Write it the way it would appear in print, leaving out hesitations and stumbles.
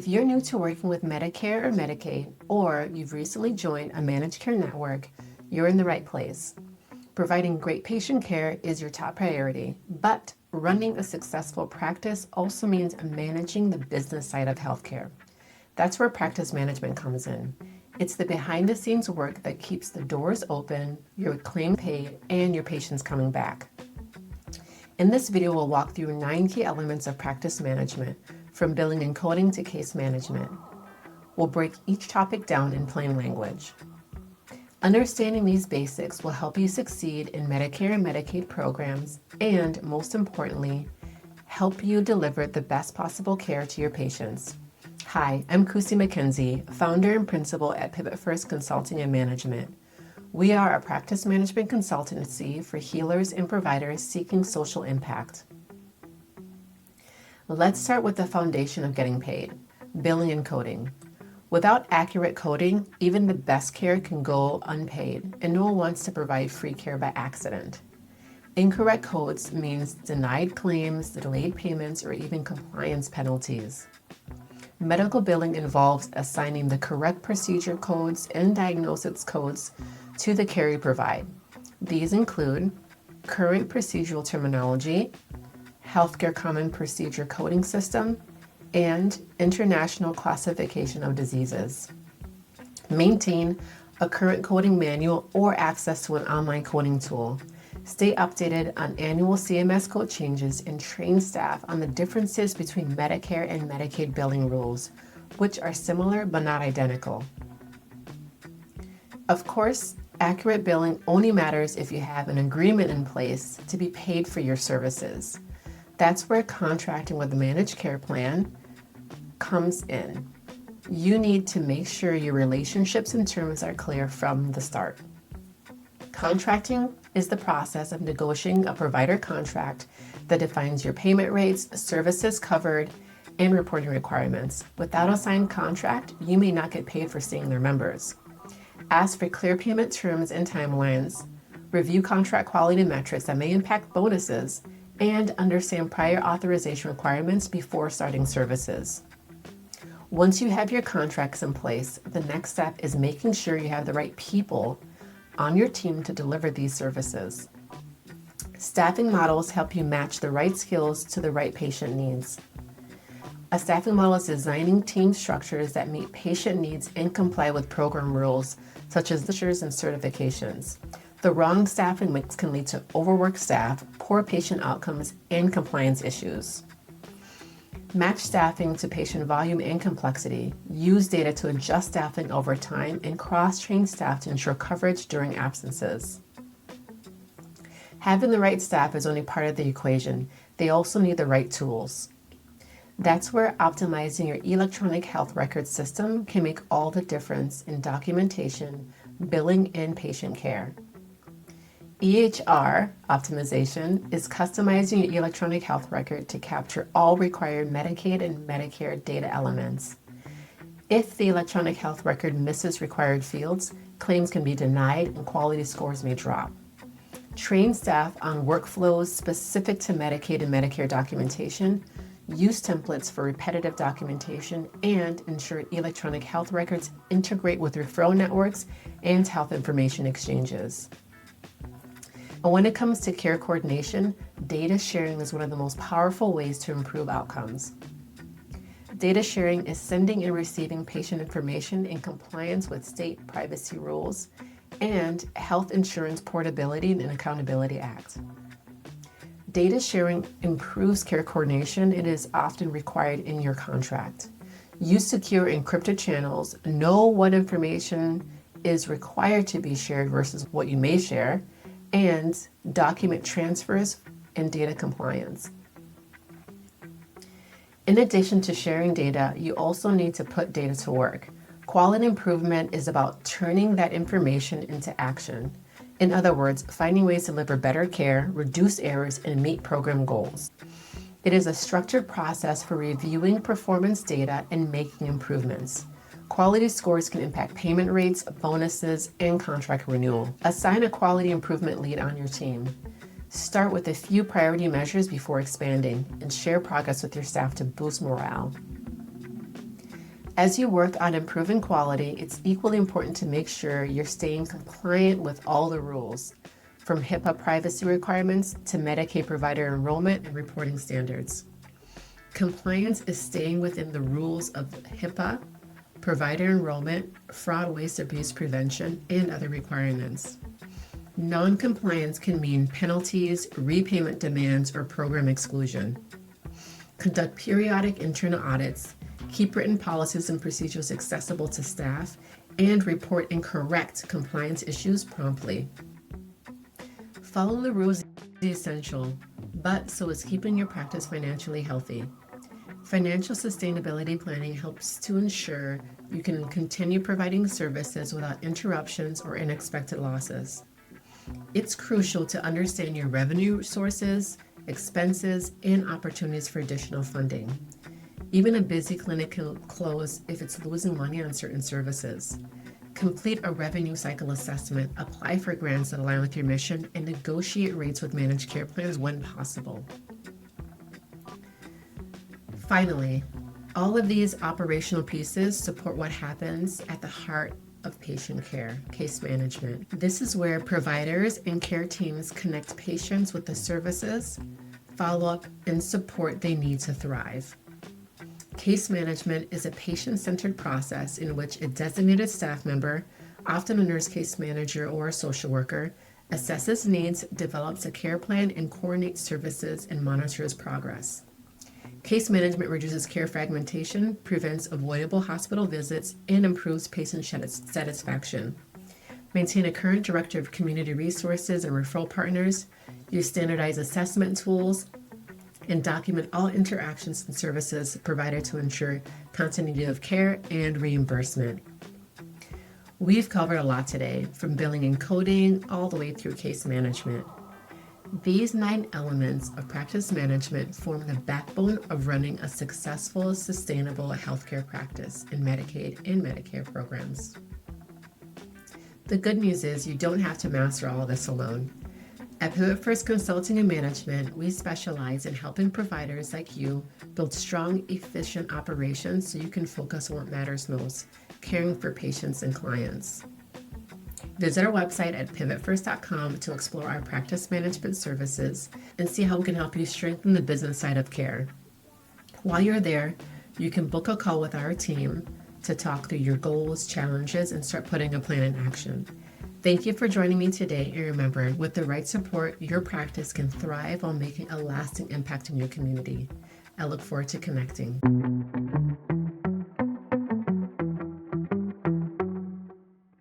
If you're new to working with Medicare or Medicaid, or you've recently joined a managed care network, you're in the right place. Providing great patient care is your top priority, but running a successful practice also means managing the business side of healthcare. That's where practice management comes in. It's the behind-the-scenes work that keeps the doors open, your claim paid, and your patients coming back. In this video, we'll walk through 9 key elements of practice management, from billing and coding to case management. We'll break each topic down in plain language. Understanding these basics will help you succeed in Medicare and Medicaid programs and, most importantly, help you deliver the best possible care to your patients. Hi, I'm Kussy MacKenzie, founder and principal at Pivot First Consulting and Management. We are a practice management consultancy for healers and providers seeking social impact. Let's start with the foundation of getting paid, billing and coding. Without accurate coding, even the best care can go unpaid, and no one wants to provide free care by accident. Incorrect codes means denied claims, delayed payments, or even compliance penalties. Medical billing involves assigning the correct procedure codes and diagnosis codes to the care you provide. These include current procedural terminology, Healthcare Common Procedure Coding System, and International Classification of Diseases. Maintain a current coding manual or access to an online coding tool. Stay updated on annual CMS code changes and train staff on the differences between Medicare and Medicaid billing rules, which are similar but not identical. Of course, accurate billing only matters if you have an agreement in place to be paid for your services. That's where contracting with a managed care plan comes in. You need to make sure your relationships and terms are clear from the start. Contracting is the process of negotiating a provider contract that defines your payment rates, services covered, and reporting requirements. Without a signed contract, you may not get paid for seeing their members. Ask for clear payment terms and timelines, review contract quality metrics that may impact bonuses, and understand prior authorization requirements before starting services. Once you have your contracts in place, the next step is making sure you have the right people on your team to deliver these services. Staffing models help you match the right skills to the right patient needs. A staffing model is designing team structures that meet patient needs and comply with program rules, such as licensures and certifications. The wrong staffing mix can lead to overworked staff, poor patient outcomes, and compliance issues. Match staffing to patient volume and complexity. Use data to adjust staffing over time and cross-train staff to ensure coverage during absences. Having the right staff is only part of the equation. They also need the right tools. That's where optimizing your electronic health record system can make all the difference in documentation, billing, and patient care. EHR optimization is customizing your electronic health record to capture all required Medicaid and Medicare data elements. If the electronic health record misses required fields, claims can be denied and quality scores may drop. Train staff on workflows specific to Medicaid and Medicare documentation, use templates for repetitive documentation, and ensure electronic health records integrate with referral networks and health information exchanges. And when it comes to care coordination, data sharing is one of the most powerful ways to improve outcomes. Data sharing is sending and receiving patient information in compliance with state privacy rules and Health Insurance Portability and Accountability Act. Data sharing improves care coordination and is often required in your contract. Use secure encrypted channels, know what information is required to be shared versus what you may share, and document transfers and data compliance. In addition to sharing data, you also need to put data to work. Quality improvement is about turning that information into action. In other words, finding ways to deliver better care, reduce errors, and meet program goals. It is a structured process for reviewing performance data and making improvements. Quality scores can impact payment rates, bonuses, and contract renewal. Assign a quality improvement lead on your team. Start with a few priority measures before expanding, and share progress with your staff to boost morale. As you work on improving quality, it's equally important to make sure you're staying compliant with all the rules, from HIPAA privacy requirements to Medicaid provider enrollment and reporting standards. Compliance is staying within the rules of HIPAA, provider enrollment, fraud, waste, abuse prevention, and other requirements. Non-compliance can mean penalties, repayment demands, or program exclusion. Conduct periodic internal audits, keep written policies and procedures accessible to staff, and report incorrect compliance issues promptly. Following the rules is essential, but so is keeping your practice financially healthy. Financial sustainability planning helps to ensure you can continue providing services without interruptions or unexpected losses. It's crucial to understand your revenue sources, expenses, and opportunities for additional funding. Even a busy clinic can close if it's losing money on certain services. Complete a revenue cycle assessment, apply for grants that align with your mission, and negotiate rates with managed care plans when possible. Finally, all of these operational pieces support what happens at the heart of patient care, case management. This is where providers and care teams connect patients with the services, follow-up, and support they need to thrive. Case management is a patient-centered process in which a designated staff member, often a nurse case manager or a social worker, assesses needs, develops a care plan, and coordinates services and monitors progress. Case management reduces care fragmentation, prevents avoidable hospital visits, and improves patient satisfaction. Maintain a current director of community resources and referral partners. Use standardized assessment tools, and document all interactions and services provided to ensure continuity of care and reimbursement. We've covered a lot today, from billing and coding all the way through case management. These 9 elements of practice management form the backbone of running a successful, sustainable healthcare practice in Medicaid and Medicare programs. The good news is you don't have to master all of this alone. At Pivot First Consulting and Management, we specialize in helping providers like you build strong, efficient operations so you can focus on what matters most, caring for patients and clients. Visit our website at pivotfirst.com to explore our practice management services and see how we can help you strengthen the business side of care. While you're there, you can book a call with our team to talk through your goals, challenges, and start putting a plan in action. Thank you for joining me today, and remember, with the right support, your practice can thrive while making a lasting impact in your community. I look forward to connecting.